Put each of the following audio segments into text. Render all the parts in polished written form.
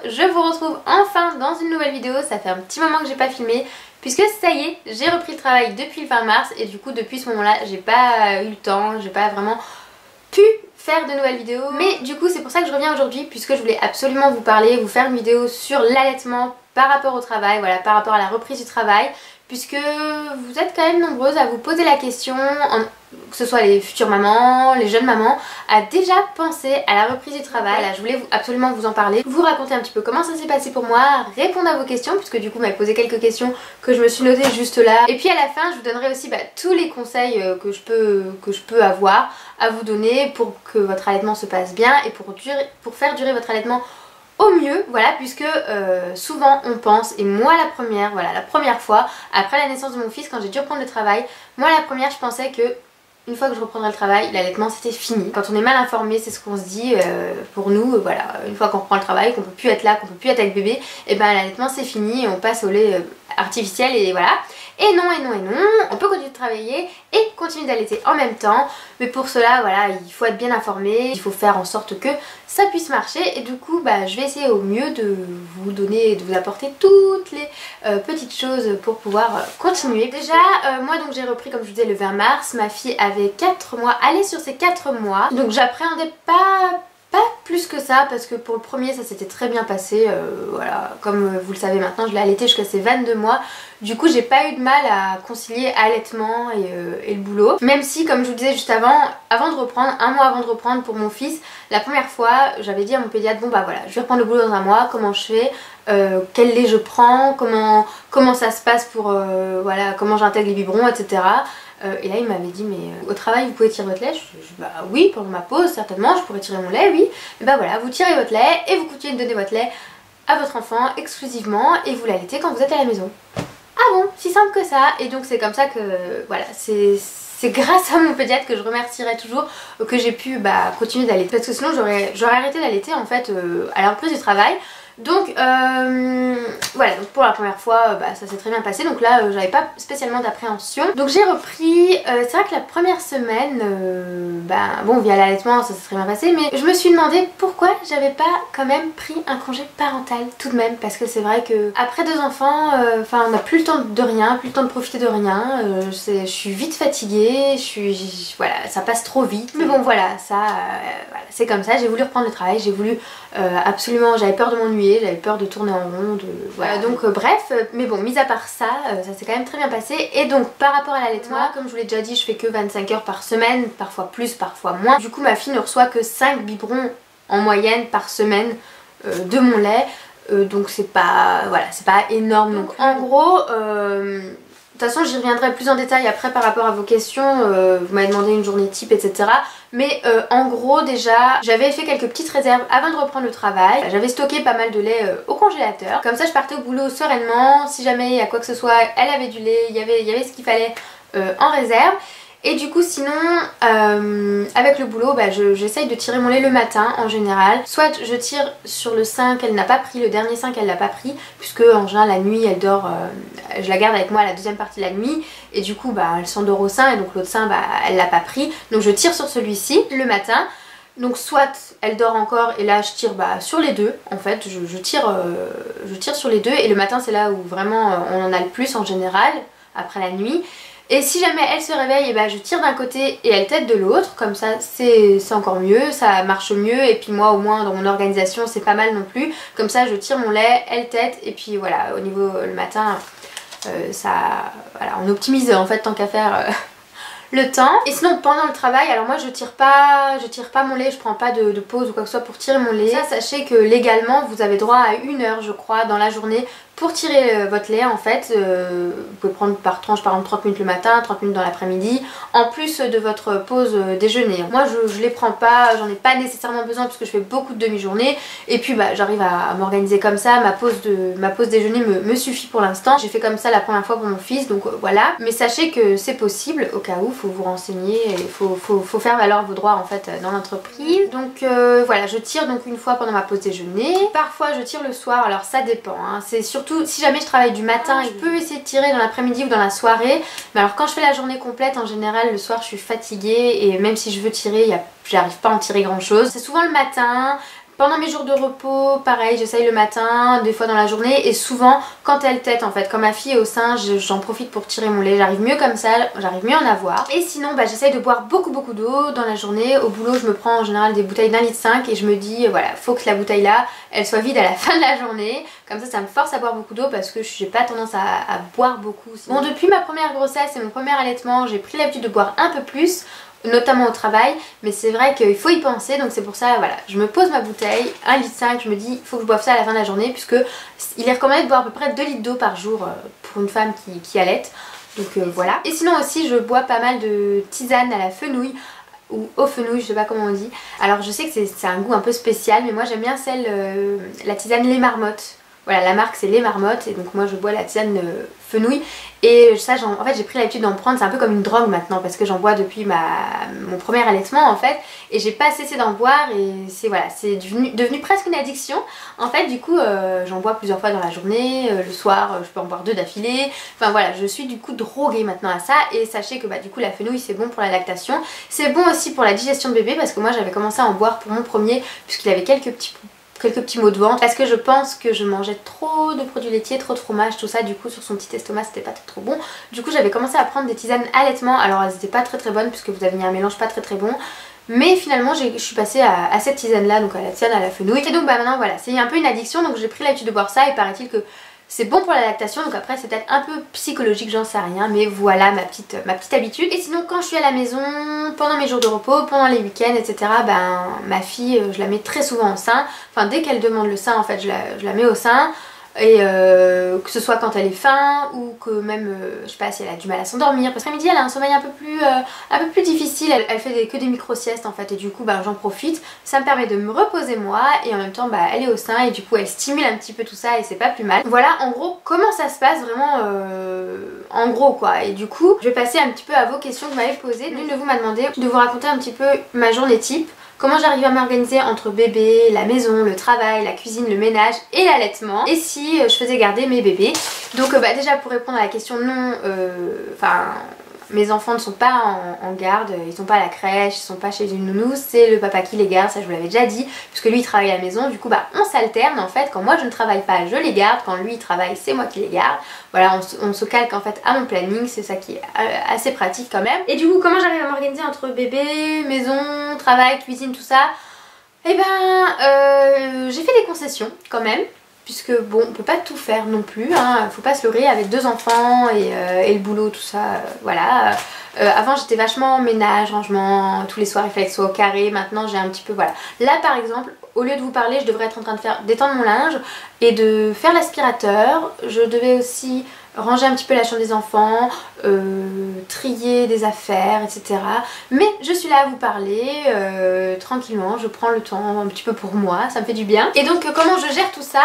je vous retrouve enfin dans une nouvelle vidéo. Ça fait un petit moment que j'ai pas filmé puisque ça y est, j'ai repris le travail depuis le 20 mars et du coup depuis ce moment là j'ai pas eu le temps, j'ai pas vraiment pu faire de nouvelles vidéos. Mais du coup c'est pour ça que je reviens aujourd'hui puisque je voulais absolument vous parler, vous faire une vidéo sur l'allaitement par rapport au travail, voilà, par rapport à la reprise du travail, puisque vous êtes quand même nombreuses à vous poser la question, que ce soit les futures mamans, les jeunes mamans, à déjà penser à la reprise du travail. Voilà, je voulais absolument vous en parler, vous raconter un petit peu comment ça s'est passé pour moi, répondre à vos questions, puisque du coup vous m'avez posé quelques questions que je me suis notées juste là. Et puis à la fin je vous donnerai aussi tous les conseils que je peux avoir à vous donner pour que votre allaitement se passe bien et pour faire durer votre allaitement au mieux, voilà, puisque souvent on pense, et moi la première, voilà, la première fois, après la naissance de mon fils, quand j'ai dû reprendre le travail, moi la première je pensais que une fois que je reprendrai le travail, l'allaitement c'était fini. Quand on est mal informé, c'est ce qu'on se dit pour nous, voilà, une fois qu'on reprend le travail, qu'on peut plus être là, qu'on peut plus être avec bébé, et ben l'allaitement c'est fini, on passe au lait artificiel et voilà. Et non, on peut continuer de travailler et continuer d'allaiter en même temps, mais pour cela voilà, il faut être bien informé, il faut faire en sorte que ça puisse marcher et du coup je vais essayer au mieux de vous donner, de vous apporter toutes les petites choses pour pouvoir continuer. Déjà moi donc j'ai repris comme je vous disais le 20 mars, ma fille avait 4 mois, elle est sur ses 4 mois, donc j'appréhendais pas plus que ça parce que pour le premier ça s'était très bien passé, voilà, comme vous le savez maintenant je l'ai allaité jusqu'à ses 22 mois, du coup j'ai pas eu de mal à concilier allaitement et le boulot, même si comme je vous disais juste avant de reprendre, un mois avant de reprendre pour mon fils, la première fois j'avais dit à mon pédiatre bon voilà je vais reprendre le boulot dans un mois, comment je fais, quel lait je prends, comment ça se passe pour voilà, comment j'intègre les biberons, etc. Et là il m'avait dit mais au travail vous pouvez tirer votre lait, bah oui, pendant ma pause certainement je pourrais tirer mon lait, oui. Et bah voilà, vous tirez votre lait et vous continuez de donner votre lait à votre enfant exclusivement et vous l'allaitez quand vous êtes à la maison. Ah bon, si simple que ça. Et donc c'est comme ça que voilà, c'est grâce à mon pédiatre que je remercierai toujours que j'ai pu continuer d'allaiter, parce que sinon j'aurais arrêté d'allaiter en fait à la reprise du travail. Donc voilà, donc pour la première fois ça s'est très bien passé, donc là j'avais pas spécialement d'appréhension. Donc j'ai repris, c'est vrai que la première semaine, bon via l'allaitement ça s'est très bien passé, mais je me suis demandé pourquoi j'avais pas quand même pris un congé parental tout de même, parce que c'est vrai que après 2 enfants, on n'a plus le temps de rien, plus le temps de profiter de rien, je suis vite fatiguée, voilà, ça passe trop vite, mais bon voilà, voilà, c'est comme ça, j'ai voulu reprendre le travail, j'ai voulu absolument, j'avais peur de m'ennuyer, j'avais peur de tourner en rond, voilà. Donc bref, mais bon, mis à part ça, ça s'est quand même très bien passé. Et donc par rapport à l'allaitement, comme je vous l'ai déjà dit, je fais que 25 heures par semaine, parfois plus, parfois moins. Du coup ma fille ne reçoit que 5 biberons en moyenne par semaine de mon lait, donc c'est pas, voilà, c'est pas énorme. Donc en gros, de toute façon j'y reviendrai plus en détail après par rapport à vos questions, vous m'avez demandé une journée type etc. Mais en gros déjà j'avais fait quelques petites réserves avant de reprendre le travail. J'avais stocké pas mal de lait au congélateur. Comme ça je partais au boulot sereinement, si jamais il y a quoi que ce soit, elle avait du lait, il y avait ce qu'il fallait en réserve. Et du coup sinon avec le boulot j'essaye de tirer mon lait le matin en général. Soit je tire sur le sein qu'elle n'a pas pris, le dernier sein qu'elle n'a pas pris, puisque en général la nuit elle dort, je la garde avec moi à la deuxième partie de la nuit et du coup elle s'endort au sein et donc l'autre sein elle l'a pas pris. Donc je tire sur celui-ci le matin. Donc soit elle dort encore et là je tire sur les deux en fait, je tire sur les deux et le matin c'est là où vraiment on en a le plus en général après la nuit. Et si jamais elle se réveille, je tire d'un côté et elle tète de l'autre, comme ça c'est encore mieux, ça marche mieux et puis moi au moins dans mon organisation c'est pas mal non plus. Comme ça je tire mon lait, elle tète et puis voilà, au niveau le matin voilà, on optimise en fait tant qu'à faire le temps. Et sinon pendant le travail, alors moi je tire pas mon lait, je prends pas de pause ou quoi que ce soit pour tirer mon lait. Ça sachez que légalement vous avez droit à 1 heure je crois dans la journée pour tirer votre lait en fait. Vous pouvez prendre par tranche par exemple 30 minutes le matin, 30 minutes dans l'après-midi, en plus de votre pause déjeuner. Moi je les prends pas, j'en ai pas nécessairement besoin parce que je fais beaucoup de demi-journées et puis j'arrive à m'organiser comme ça, ma pause déjeuner me suffit pour l'instant. J'ai fait comme ça la première fois pour mon fils, donc voilà. Mais sachez que c'est possible, au cas où, faut vous renseigner, il faut faire valoir vos droits en fait dans l'entreprise. Donc voilà, je tire donc une fois pendant ma pause déjeuner, parfois je tire le soir, alors ça dépend, hein. C'est surtout si jamais je travaille du matin, je peux essayer de tirer dans l'après-midi ou dans la soirée, mais alors quand je fais la journée complète en général le soir je suis fatiguée et même si je veux tirer, j'arrive pas à en tirer grand chose. C'est souvent le matin, Pendant mes jours de repos, pareil, j'essaye le matin, des fois dans la journée, et souvent quand elle tète en fait, quand ma fille est au sein, j'en profite pour tirer mon lait, j'arrive mieux comme ça, j'arrive mieux à en avoir. Et sinon bah, j'essaye de boire beaucoup d'eau dans la journée. Au boulot je me prends en général des bouteilles d'1,5 litre et je me dis voilà, faut que la bouteille là, elle soit vide à la fin de la journée. Comme ça me force à boire beaucoup d'eau parce que j'ai pas tendance à boire beaucoup. Sinon. Bon, depuis ma première grossesse et mon premier allaitement, j'ai pris l'habitude de boire un peu plus, notamment au travail, mais c'est vrai qu'il faut y penser, donc c'est pour ça, voilà, je me pose ma bouteille, 1,5 litre, je me dis, il faut que je boive ça à la fin de la journée, puisque il est recommandé de boire à peu près 2 litres d'eau par jour pour une femme qui allaite, donc voilà. Et sinon aussi, je bois pas mal de tisane à la fenouil, ou au fenouil, je sais pas comment on dit. Alors je sais que c'est un goût un peu spécial, mais moi j'aime bien la tisane Les Marmottes. Voilà, la marque c'est Les Marmottes et donc moi je bois la tisane fenouil et ça en fait j'ai pris l'habitude d'en prendre, c'est un peu comme une drogue maintenant parce que j'en bois depuis mon premier allaitement en fait et j'ai pas cessé d'en boire et c'est voilà, c'est devenu presque une addiction en fait. Du coup j'en bois plusieurs fois dans la journée, le soir je peux en boire 2 d'affilée, enfin voilà, je suis du coup droguée maintenant à ça. Et sachez que bah du coup la fenouil c'est bon pour la lactation, c'est bon aussi pour la digestion de bébé parce que moi j'avais commencé à en boire pour mon premier puisqu'il avait quelques petits maux de ventre parce que je pense que je mangeais trop de produits laitiers, trop de fromage, tout ça, du coup sur son petit estomac c'était pas trop bon. Du coup j'avais commencé à prendre des tisanes allaitement, alors elles étaient pas très bonnes puisque vous avez mis un mélange pas très bon, mais finalement je suis passée à cette tisane là, donc à la tisane à la fenouil. Et donc bah maintenant voilà, c'est un peu une addiction, donc j'ai pris l'habitude de boire ça et paraît-il que c'est bon pour la lactation, donc après c'est peut-être un peu psychologique, j'en sais rien, mais voilà ma petite habitude. Et sinon quand je suis à la maison, pendant mes jours de repos, pendant les week-ends, etc., ben ma fille, je la mets très souvent au sein. Enfin dès qu'elle demande le sein, en fait, je la mets au sein. Et que ce soit quand elle est faim ou que même, je sais pas, si elle a du mal à s'endormir. Parce qu'après-midi elle a un sommeil un peu plus difficile, elle fait que des micro-siestes en fait et du coup bah, j'en profite. Ça me permet de me reposer moi et en même temps bah, elle est au sein et du coup elle stimule un petit peu tout ça et c'est pas plus mal. Voilà en gros comment ça se passe vraiment en gros quoi. Et du coup je vais passer un petit peu à vos questions que vous m'avez posées. L'une de vous m'a demandé de vous raconter un petit peu ma journée type. Comment j'arrive à m'organiser entre bébé, la maison, le travail, la cuisine, le ménage et l'allaitement. Et si je faisais garder mes bébés. Donc bah, déjà pour répondre à la question non, mes enfants ne sont pas en garde, ils sont pas à la crèche, ils sont pas chez une nounou, c'est le papa qui les garde, ça je vous l'avais déjà dit, puisque lui il travaille à la maison, du coup bah on s'alterne en fait, quand moi je ne travaille pas je les garde, quand lui il travaille c'est moi qui les garde, voilà on se calque en fait à mon planning, c'est ça qui est assez pratique quand même. Et du coup comment j'arrive à m'organiser entre bébé, maison, travail, cuisine, tout ça? Eh ben j'ai fait des concessions quand même. Puisque bon, on peut pas tout faire non plus, hein, faut pas se leurrer avec 2 enfants et le boulot, tout ça, voilà. Avant j'étais vachement ménage, rangement, tous les soirs il fallait que ce soit au carré, maintenant j'ai un petit peu, voilà. Là par exemple, au lieu de vous parler, je devrais être en train de d'étendre mon linge et de faire l'aspirateur. Je devais aussi ranger un petit peu la chambre des enfants, trier des affaires, etc. Mais je suis là à vous parler tranquillement, je prends le temps un petit peu pour moi, ça me fait du bien. Et donc comment je gère tout ça?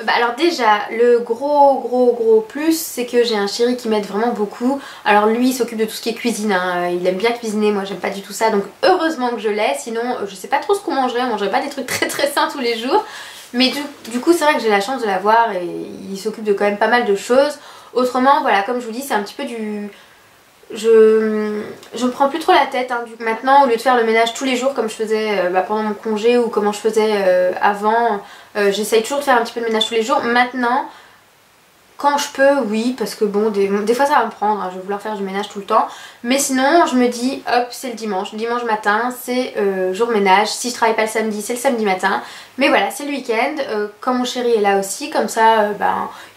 Bah alors déjà le gros plus c'est que j'ai un chéri qui m'aide vraiment beaucoup. Alors lui il s'occupe de tout ce qui est cuisine, hein. Il aime bien cuisiner, moi j'aime pas du tout ça, donc heureusement que je l'ai, sinon je sais pas trop ce qu'on mangerait, on mangerait pas des trucs très sains tous les jours. Mais du coup c'est vrai que j'ai la chance de l'avoir et il s'occupe de quand même pas mal de choses. Autrement voilà, comme je vous dis, c'est un petit peu du... Je me prends plus trop la tête hein. Maintenant au lieu de faire le ménage tous les jours comme je faisais pendant mon congé ou comment je faisais avant, j'essaye toujours de faire un petit peu de ménage tous les jours. Maintenant quand je peux oui, parce que bon des fois ça va me prendre, hein, je vais vouloir faire du ménage tout le temps. Mais sinon je me dis hop c'est le dimanche matin c'est jour ménage. Si je travaille pas le samedi c'est le samedi matin. Mais voilà c'est le week-end, quand mon chéri est là aussi, comme ça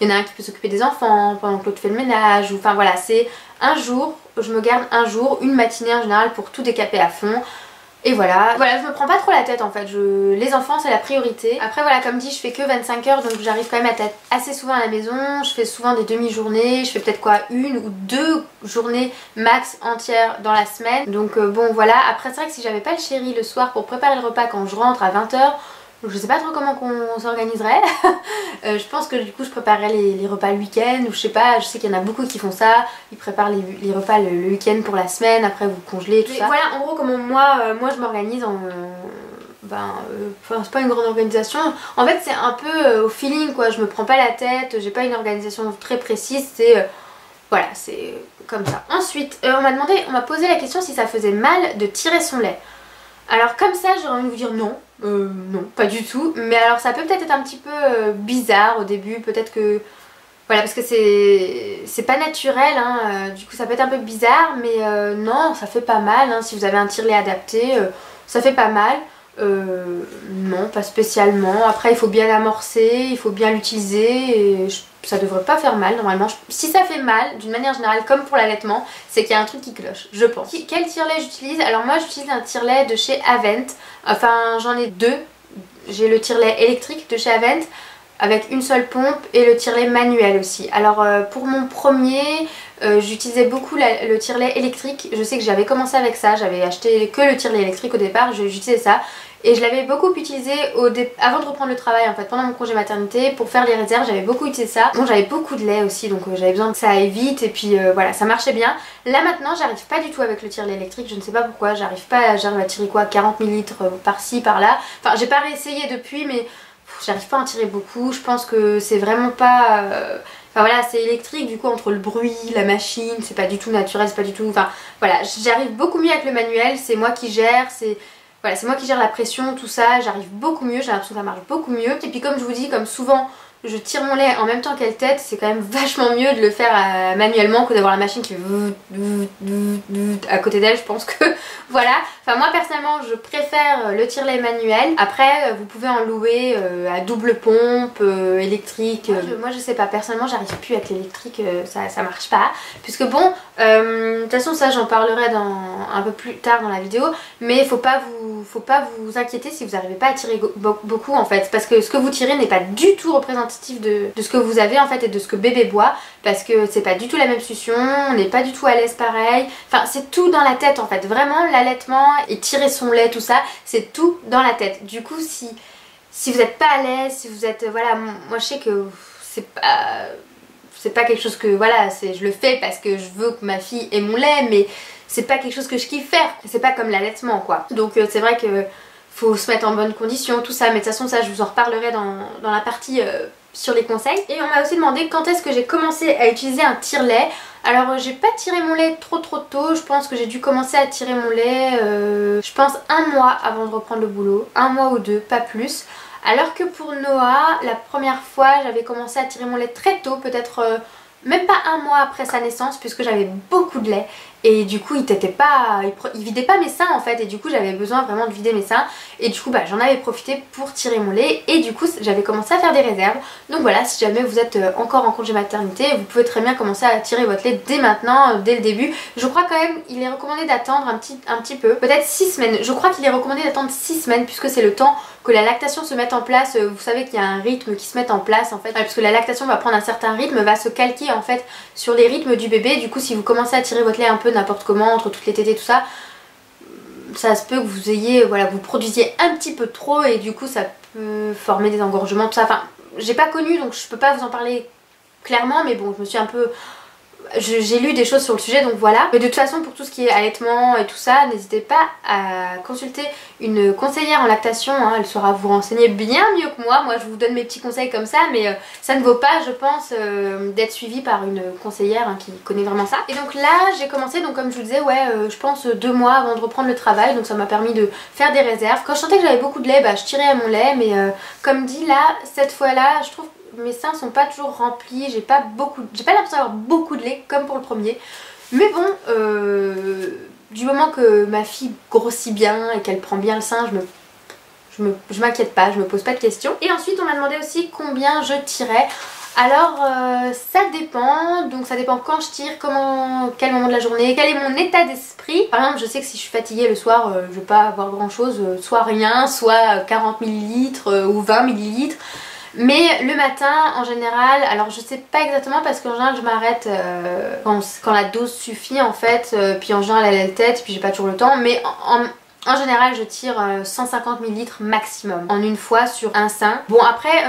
il y en a un qui peut s'occuper des enfants pendant que l'autre fait le ménage. Ou, enfin voilà, c'est un jour, je me garde un jour, une matinée en général pour tout décaper à fond. Et voilà, je me prends pas trop la tête en fait, les enfants c'est la priorité. Après voilà, comme dit je fais que 25 heures donc j'arrive quand même à être assez souvent à la maison. Je fais souvent des demi-journées, je fais peut-être quoi 1 ou 2 journées max entières dans la semaine. Donc bon voilà, après c'est vrai que si j'avais pas le chéri le soir pour préparer le repas quand je rentre à 20 h, je sais pas trop comment qu'on s'organiserait. Je pense que du coup je préparerais les repas le week-end ou je sais pas, je sais qu'il y en a beaucoup qui font ça. Ils préparent les repas le week-end pour la semaine, après vous congelez tout ça. Voilà en gros comment moi je m'organise en... c'est pas une grande organisation. En fait c'est un peu au feeling quoi, je me prends pas la tête, j'ai pas une organisation très précise, c'est... voilà, c'est comme ça. Ensuite on m'a posé la question si ça faisait mal de tirer son lait. Alors comme ça j'aurais envie de vous dire non. Non, pas du tout. Mais alors ça peut peut-être être un petit peu bizarre au début, peut-être que... Voilà, parce que c'est pas naturel, hein, du coup ça peut être un peu bizarre, mais non, ça fait pas mal, hein, si vous avez un tire-lait adapté, ça fait pas mal. Non, pas spécialement. Après il faut bien l'amorcer, il faut bien l'utiliser, et ça devrait pas faire mal normalement. Si ça fait mal, d'une manière générale, comme pour l'allaitement, c'est qu'il y a un truc qui cloche, je pense. Quel tire-lait j'utilise? Alors moi j'utilise un tire-lait de chez Avent, enfin j'en ai deux. J'ai le tire-lait électrique de chez Avent, avec une seule pompe, et le tire-lait manuel aussi. Alors pour mon premier, j'utilisais beaucoup le tire-lait électrique. Je sais que j'avais commencé avec ça, j'avais acheté que le tire-lait électrique au départ, j'utilisais ça. Et je l'avais beaucoup utilisé avant de reprendre le travail en fait, pendant mon congé maternité, pour faire les réserves, j'avais beaucoup utilisé ça. Bon, j'avais beaucoup de lait aussi, donc j'avais besoin que ça aille vite, et puis voilà, ça marchait bien. Là maintenant, j'arrive pas du tout avec le tire-lait électrique, je ne sais pas pourquoi, j'arrive à tirer quoi, 40 ml par-ci, par-là. Enfin, j'ai pas réessayé depuis, mais j'arrive pas à en tirer beaucoup. Je pense que c'est vraiment pas... Enfin voilà, c'est électrique, du coup entre le bruit, la machine, c'est pas du tout naturel, c'est pas du tout... Enfin voilà, j'arrive beaucoup mieux avec le manuel, c'est moi qui gère, voilà, c'est moi qui gère la pression, tout ça, j'arrive beaucoup mieux, j'ai l'impression que ça marche beaucoup mieux. Et puis comme je vous dis, comme souvent je tire mon lait en même temps qu'elle tète, c'est quand même vachement mieux de le faire manuellement que d'avoir la machine qui à côté d'elle. Je pense que voilà, enfin moi personnellement je préfère le tire-lait manuel. Après vous pouvez en louer à double pompe, électrique. Moi je sais pas, personnellement j'arrive plus avec l'électrique, ça marche pas. Puisque bon, de toute façon ça j'en parlerai un peu plus tard dans la vidéo, mais faut pas vous inquiéter si vous n'arrivez pas à tirer beaucoup en fait, parce que ce que vous tirez n'est pas du tout représentatif de ce que vous avez en fait et de ce que bébé boit, parce que c'est pas du tout la même succion, on n'est pas du tout à l'aise pareil, enfin c'est tout dans la tête en fait, vraiment l'allaitement et tirer son lait, tout ça, c'est tout dans la tête. Du coup si vous n'êtes pas à l'aise, si vous êtes, voilà, moi je sais que c'est pas quelque chose que, voilà, je le fais parce que je veux que ma fille ait mon lait, mais c'est pas quelque chose que je kiffe faire, c'est pas comme l'allaitement quoi. Donc c'est vrai que faut se mettre en bonne condition, tout ça, mais de toute façon ça je vous en reparlerai dans la partie sur les conseils. Et on m'a aussi demandé quand est-ce que j'ai commencé à utiliser un tire-lait. Alors j'ai pas tiré mon lait trop tôt, je pense que j'ai dû commencer à tirer mon lait je pense 1 mois avant de reprendre le boulot, 1 mois ou 2, pas plus. Alors que pour Noah, la première fois j'avais commencé à tirer mon lait très tôt, peut-être même pas 1 mois après sa naissance, puisque j'avais beaucoup de lait. Et du coup il vidait pas mes seins en fait, et du coup j'avais besoin vraiment de vider mes seins. Et du coup j'en avais profité pour tirer mon lait, et du coup j'avais commencé à faire des réserves. Donc voilà, si jamais vous êtes encore en congé maternité, vous pouvez très bien commencer à tirer votre lait dès maintenant, dès le début. Je crois quand même il est recommandé d'attendre un petit peu, peut-être 6 semaines. Je crois qu'il est recommandé d'attendre 6 semaines, puisque c'est le temps que la lactation se mette en place. Vous savez qu'il y a un rythme qui se met en place en fait, parce que la lactation va prendre un certain rythme, va se calquer en fait sur les rythmes du bébé. Du coup si vous commencez à tirer votre lait un peu n'importe comment, entre toutes les tétées, tout ça, ça se peut que vous ayez, voilà, vous produisiez un petit peu trop, et du coup ça peut former des engorgements, tout ça. Enfin, j'ai pas connu donc je peux pas vous en parler clairement, mais bon, je me suis un peu... J'ai lu des choses sur le sujet, donc voilà. Mais de toute façon, pour tout ce qui est allaitement et tout ça, n'hésitez pas à consulter une conseillère en lactation, hein. Elle saura vous renseigner bien mieux que moi. Moi je vous donne mes petits conseils comme ça, mais ça ne vaut pas, je pense, d'être suivi par une conseillère qui connaît vraiment ça. Et donc là j'ai commencé, donc comme je vous disais, ouais, je pense 2 mois avant de reprendre le travail, donc ça m'a permis de faire des réserves. Quand je sentais que j'avais beaucoup de lait, je tirais à mon lait, mais comme dit là, cette fois là, je trouve mes seins sont pas toujours remplis, j'ai pas l'impression d'avoir beaucoup de lait comme pour le premier. Mais bon, du moment que ma fille grossit bien et qu'elle prend bien le sein, je m'inquiète pas, je me pose pas de questions. Et ensuite on m'a demandé aussi combien je tirais. Alors ça dépend, donc ça dépend quand je tire, quel moment de la journée, quel est mon état d'esprit. Par exemple je sais que si je suis fatiguée le soir, je vais pas avoir grand chose, soit rien, soit 40 ml ou 20 ml. Mais le matin en général, alors je sais pas exactement parce qu'en général je m'arrête quand la dose suffit en fait, puis en général elle tète, puis j'ai pas toujours le temps, mais en général je tire 150 ml maximum en une fois sur un sein. Bon après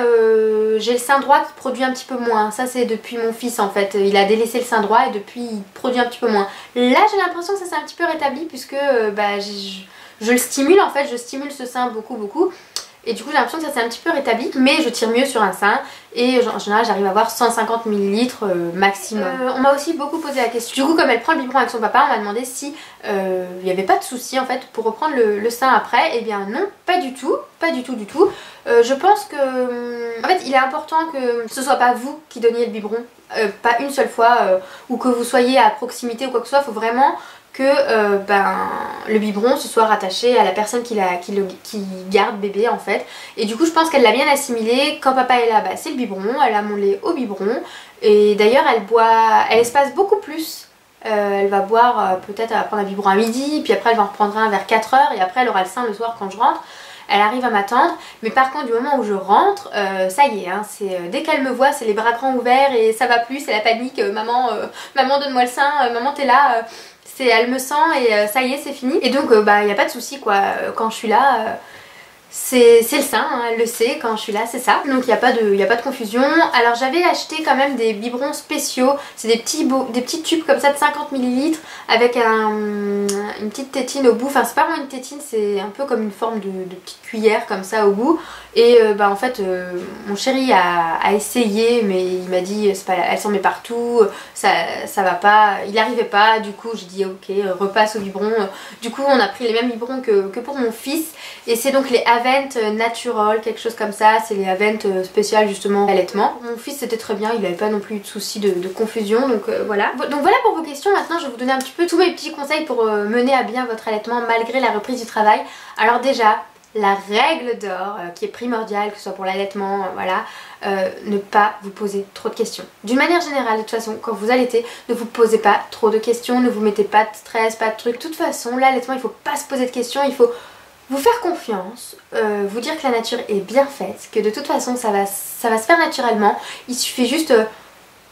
j'ai le sein droit qui produit un petit peu moins, ça c'est depuis mon fils en fait, il a délaissé le sein droit et depuis il produit un petit peu moins. Là j'ai l'impression que ça s'est un petit peu rétabli puisque je le stimule en fait, je stimule ce sein beaucoup. et du coup j'ai l'impression que ça s'est un petit peu rétabli, mais je tire mieux sur un sein et en général j'arrive à avoir 150 ml maximum. On m'a aussi beaucoup posé la question, du coup comme elle prend le biberon avec son papa, on m'a demandé si il n'y avait pas de souci en fait pour reprendre le sein après. Et bien non, pas du tout, pas du tout du tout. Je pense que en fait il est important que ce soit pas vous qui donniez le biberon, pas une seule fois, ou que vous soyez à proximité ou quoi que ce soit. Il faut vraiment que le biberon se soit rattaché à la personne qui garde bébé en fait. Et du coup je pense qu'elle l'a bien assimilé. Quand papa est là, c'est le biberon, elle a mon lait au biberon. Et d'ailleurs elle espace beaucoup plus. Elle va boire, peut-être elle va prendre un biberon à midi, puis après elle va en reprendre un vers 4 h, et après elle aura le sein le soir quand je rentre. Elle arrive à m'attendre, mais par contre du moment où je rentre, ça y est, hein, dès qu'elle me voit c'est les bras grands ouverts et ça va plus, c'est la panique, maman, maman donne-moi le sein, maman t'es là, elle me sent et ça y est c'est fini. Et donc y a pas de souci quoi, quand je suis là... c'est le sein, hein, elle le sait, quand je suis là c'est ça. Donc il n'y a pas de confusion. Alors j'avais acheté quand même des biberons spéciaux. C'est des petits tubes comme ça de 50 ml avec une petite tétine au bout. Enfin c'est pas vraiment une tétine, c'est un peu comme une forme de petite cuillère comme ça au bout. Et en fait mon chéri a essayé, mais il m'a dit elle s'en met partout, ça va pas, il arrivait pas. Du coup j'ai dit ok, repasse au biberon. Du coup on a pris les mêmes biberons que pour mon fils. Et c'est donc les Avent Natural, quelque chose comme ça. C'est les Avent spécial justement allaitement. Mon fils c'était très bien, il n'avait pas non plus eu de soucis de confusion, donc voilà. Donc voilà pour vos questions. Maintenant je vais vous donner un petit peu tous mes petits conseils pour mener à bien votre allaitement malgré la reprise du travail. Alors déjà, la règle d'or qui est primordiale, que ce soit pour l'allaitement, voilà, ne pas vous poser trop de questions. D'une manière générale, de toute façon, quand vous allaitez, ne vous posez pas trop de questions, ne vous mettez pas de stress, pas de trucs. De toute façon, l'allaitement, il ne faut pas se poser de questions, il faut vous faire confiance, vous dire que la nature est bien faite, que de toute façon ça va se faire naturellement. Il suffit juste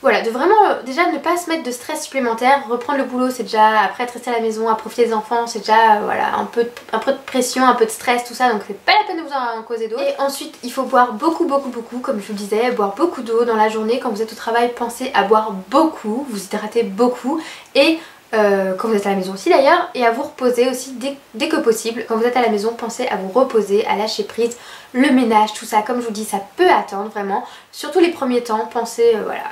voilà, de vraiment déjà ne pas se mettre de stress supplémentaire. Reprendre le boulot c'est déjà, après être resté à la maison à profiter des enfants, c'est déjà voilà, un peu de pression, un peu de stress, tout ça, donc c'est pas la peine de vous en causer d'autres. Et ensuite il faut boire beaucoup, comme je vous le disais, boire beaucoup d'eau dans la journée. Quand vous êtes au travail, pensez à boire beaucoup, vous hydratez beaucoup, et quand vous êtes à la maison aussi d'ailleurs, et à vous reposer aussi dès que possible. Quand vous êtes à la maison, pensez à vous reposer, à lâcher prise. Le ménage, tout ça, comme je vous dis, ça peut attendre vraiment. Surtout les premiers temps, pensez voilà,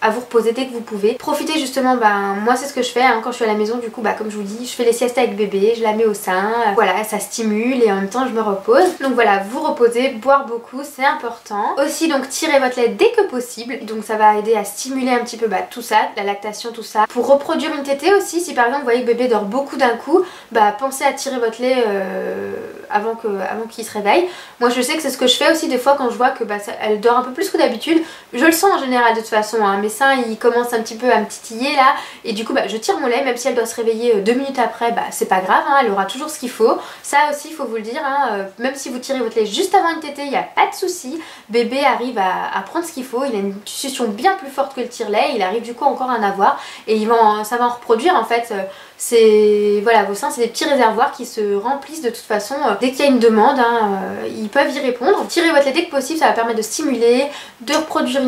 à vous reposer dès que vous pouvez. Profitez justement, moi c'est ce que je fais hein, quand je suis à la maison. Du coup comme je vous dis, je fais les siestes avec bébé, je la mets au sein, voilà, ça stimule et en même temps je me repose. Donc voilà, vous reposez, boire beaucoup, c'est important. Aussi donc tirez votre lait dès que possible, donc ça va aider à stimuler un petit peu tout ça, la lactation, tout ça. Pour reproduire une tétée aussi, si par exemple vous voyez que bébé dort beaucoup d'un coup, pensez à tirer votre lait avant qu'il se réveille. Moi je sais que c'est ce que je fais aussi des fois quand je vois que elle dort un peu plus que d'habitude. Je le sens en général de toute façon, hein. Mes seins ils commencent un petit peu à me titiller là, et du coup je tire mon lait, même si elle doit se réveiller 2 minutes après, c'est pas grave, hein, elle aura toujours ce qu'il faut. Ça aussi il faut vous le dire, hein, même si vous tirez votre lait juste avant une tétée, il n'y a pas de souci. Bébé arrive à prendre ce qu'il faut, il a une succion bien plus forte que le tire-lait, il arrive du coup encore à en avoir, et ça va en reproduire en fait. Voilà, vos seins c'est des petits réservoirs qui se remplissent de toute façon dès qu'il y a une demande, hein, ils peuvent y répondre. Tirez votre lait dès que possible, ça va permettre de stimuler, de reproduire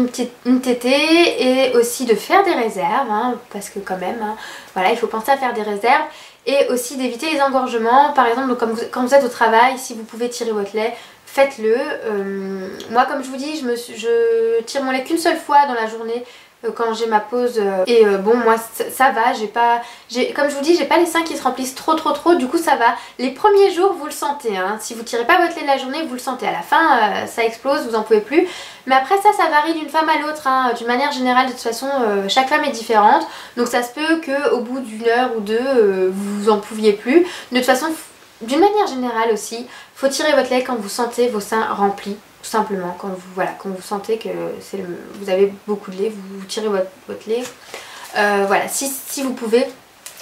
une tétée, et aussi de faire des réserves, hein, parce que quand même, hein, voilà, il faut penser à faire des réserves. Et aussi d'éviter les engorgements. Par exemple, donc, quand vous êtes au travail, si vous pouvez tirer votre lait, faites-le. Moi comme je vous dis, je tire mon lait qu'une seule fois dans la journée quand j'ai ma pause, et bon moi ça va, comme je vous dis, j'ai pas les seins qui se remplissent trop, du coup ça va. Les premiers jours vous le sentez, hein. Si vous tirez pas votre lait de la journée, vous le sentez. À la fin ça explose, vous en pouvez plus. Mais après ça varie d'une femme à l'autre, hein. D'une manière générale, de toute façon chaque femme est différente, donc ça se peut qu'au bout d'une heure ou deux vous en pouviez plus. De toute façon, d'une manière générale aussi, faut tirer votre lait quand vous sentez vos seins remplis. Tout simplement, quand vous sentez que vous avez beaucoup de lait, vous tirez votre lait. Voilà, si vous pouvez.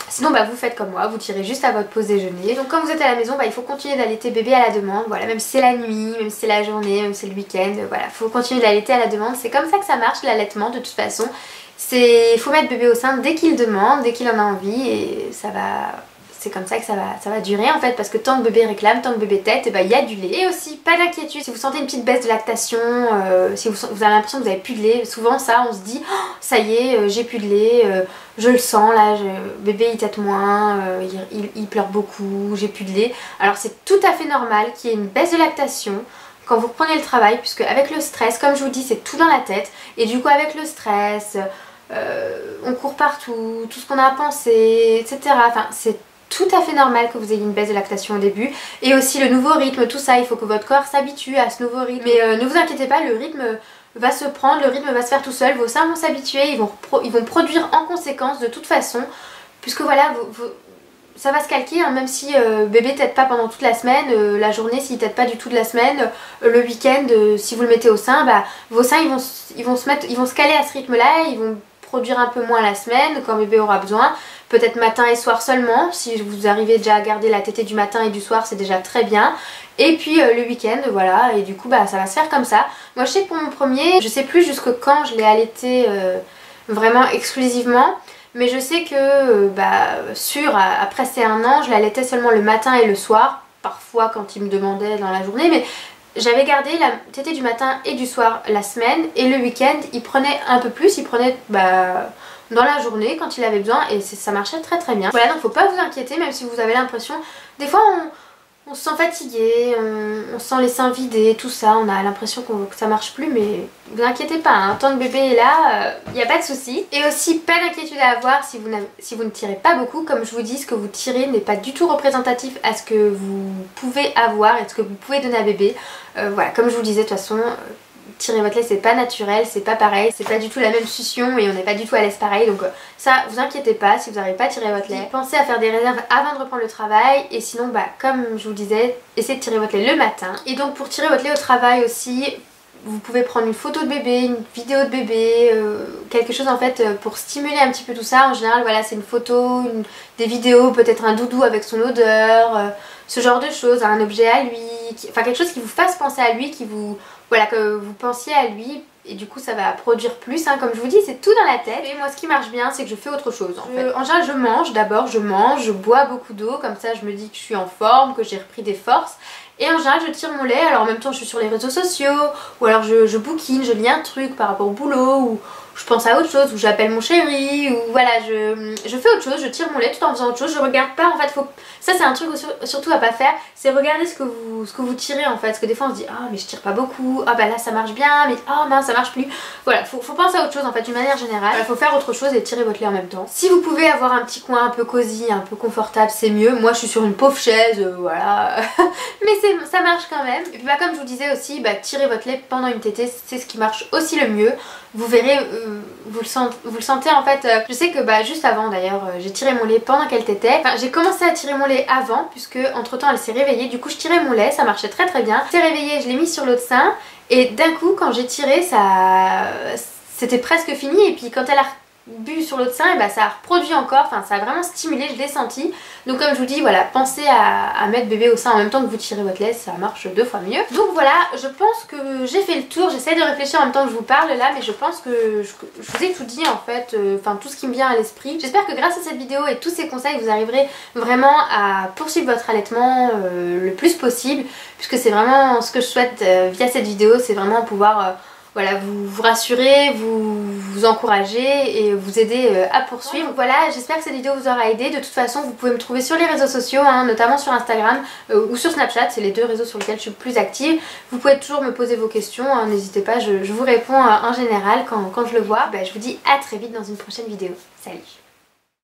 Sinon vous faites comme moi, vous tirez juste à votre pause déjeuner. Donc quand vous êtes à la maison, il faut continuer d'allaiter bébé à la demande. Voilà, même si c'est la nuit, même si c'est la journée, même si c'est le week-end, voilà, faut continuer d'allaiter à la demande. C'est comme ça que ça marche l'allaitement de toute façon. Il faut mettre bébé au sein dès qu'il demande, dès qu'il en a envie, et ça va... c'est comme ça que ça va durer en fait, parce que tant que bébé réclame, tant que bébé tète, et bah il y a du lait. Et aussi pas d'inquiétude si vous sentez une petite baisse de lactation, si vous avez l'impression que vous avez plus de lait, souvent ça on se dit oh, ça y est j'ai plus de lait, je le sens là, bébé il tète moins, il pleure beaucoup, j'ai plus de lait. Alors c'est tout à fait normal qu'il y ait une baisse de lactation quand vous reprenez le travail, puisque avec le stress, comme je vous dis, c'est tout dans la tête, et du coup avec le stress, on court partout, tout ce qu'on a à penser, etc. Enfin c'est tout à fait normal que vous ayez une baisse de lactation au début, et aussi le nouveau rythme, tout ça, il faut que votre corps s'habitue à ce nouveau rythme. Mais ne vous inquiétez pas, le rythme va se prendre, le rythme va se faire tout seul, vos seins vont s'habituer, ils vont produire en conséquence de toute façon, puisque voilà, ça va se calquer, hein, même si bébé tète pas pendant toute la semaine, la journée s'il tète pas du tout de la semaine, le week-end si vous le mettez au sein, bah, vos seins ils vont se caler à ce rythme là, ils vont produire un peu moins la semaine quand bébé aura besoin, peut-être matin et soir seulement, si vous arrivez déjà à garder la tétée du matin et du soir c'est déjà très bien. Et puis le week-end, voilà, et du coup bah ça va se faire comme ça. Moi je sais que pour mon premier, je sais plus jusque quand je l'ai allaité vraiment exclusivement, mais je sais que après c'est 1 an, je l'allaitais seulement le matin et le soir, parfois quand il me demandait dans la journée, mais j'avais gardé la tétée du matin et du soir la semaine, et le week-end il prenait un peu plus, il prenait dans la journée quand il avait besoin, et ça marchait très très bien. Voilà, donc faut pas vous inquiéter, même si vous avez l'impression, des fois on se sent fatigué, on sent les seins vidés, tout ça, on a l'impression que ça marche plus, mais vous inquiétez pas, hein, tant que bébé est là, il n'y a pas de souci. Et aussi pas d'inquiétude à avoir si vous ne tirez pas beaucoup, comme je vous dis, ce que vous tirez n'est pas du tout représentatif à ce que vous pouvez avoir et ce que vous pouvez donner à bébé. Voilà, comme je vous le disais, de toute façon, tirer votre lait c'est pas naturel, c'est pas pareil, c'est pas du tout la même succion et on n'est pas du tout à l'aise pareil, donc ça vous inquiétez pas si vous n'arrivez pas à tirer votre lait. Pensez à faire des réserves avant de reprendre le travail, et sinon comme je vous le disais, essayez de tirer votre lait le matin. Et donc pour tirer votre lait au travail aussi, vous pouvez prendre une photo de bébé, une vidéo de bébé, quelque chose en fait pour stimuler un petit peu tout ça. En général voilà, c'est une photo, des vidéos, peut-être un doudou avec son odeur, ce genre de choses, un objet à lui, enfin quelque chose qui vous fasse penser à lui, voilà, que vous pensiez à lui, et du coup ça va produire plus, hein. Comme je vous dis, c'est tout dans la tête. Et moi ce qui marche bien c'est que je fais autre chose en fait. En général je mange d'abord, je bois beaucoup d'eau, comme ça je me dis que je suis en forme, que j'ai repris des forces. Et en général je tire mon lait, alors en même temps je suis sur les réseaux sociaux, ou alors je bouquine, je lis un truc par rapport au boulot, ou je pense à autre chose, ou j'appelle mon chéri, ou voilà, je fais autre chose, je tire mon lait tout en faisant autre chose, je regarde pas en fait, ça c'est un truc surtout à pas faire, c'est regarder ce que vous tirez en fait, parce que des fois on se dit ah mais je tire pas beaucoup, ah bah là ça marche bien, mais ah mince ça marche plus, voilà, faut penser à autre chose en fait d'une manière générale, il faut faire autre chose et tirer votre lait en même temps. Si vous pouvez avoir un petit coin un peu cosy, un peu confortable, c'est mieux. Moi je suis sur une pauvre chaise, voilà, mais ça marche quand même. Et puis comme je vous disais aussi, tirer votre lait pendant une tétée, c'est ce qui marche aussi le mieux. Vous verrez, vous le sentez en fait. Je sais que juste avant d'ailleurs, j'ai tiré mon lait pendant qu'elle tétait. Enfin, j'ai commencé à tirer mon lait avant, puisque entre temps elle s'est réveillée. Du coup je tirais mon lait, ça marchait très très bien. Elle s'est réveillée, je l'ai mis sur l'autre sein, et d'un coup quand j'ai tiré, c'était presque fini. Et puis quand elle a bu sur l'autre sein, et ça a reproduit encore, enfin ça a vraiment stimulé, je l'ai senti. Donc comme je vous dis, voilà, pensez à mettre bébé au sein en même temps que vous tirez votre lait, ça marche 2 fois mieux. Donc voilà, je pense que j'ai fait le tour, j'essaie de réfléchir en même temps que je vous parle là, mais je pense que je vous ai tout dit en fait, enfin tout ce qui me vient à l'esprit. J'espère que grâce à cette vidéo et tous ces conseils, vous arriverez vraiment à poursuivre votre allaitement le plus possible, puisque c'est vraiment ce que je souhaite via cette vidéo, c'est vraiment pouvoir voilà, vous rassurer, vous encourager et vous aider à poursuivre. Donc voilà, j'espère que cette vidéo vous aura aidé. De toute façon, vous pouvez me trouver sur les réseaux sociaux, hein, notamment sur Instagram ou sur Snapchat, c'est les 2 réseaux sur lesquels je suis le plus active. Vous pouvez toujours me poser vos questions, hein, n'hésitez pas, je vous réponds en général quand je le vois. Je vous dis à très vite dans une prochaine vidéo. Salut!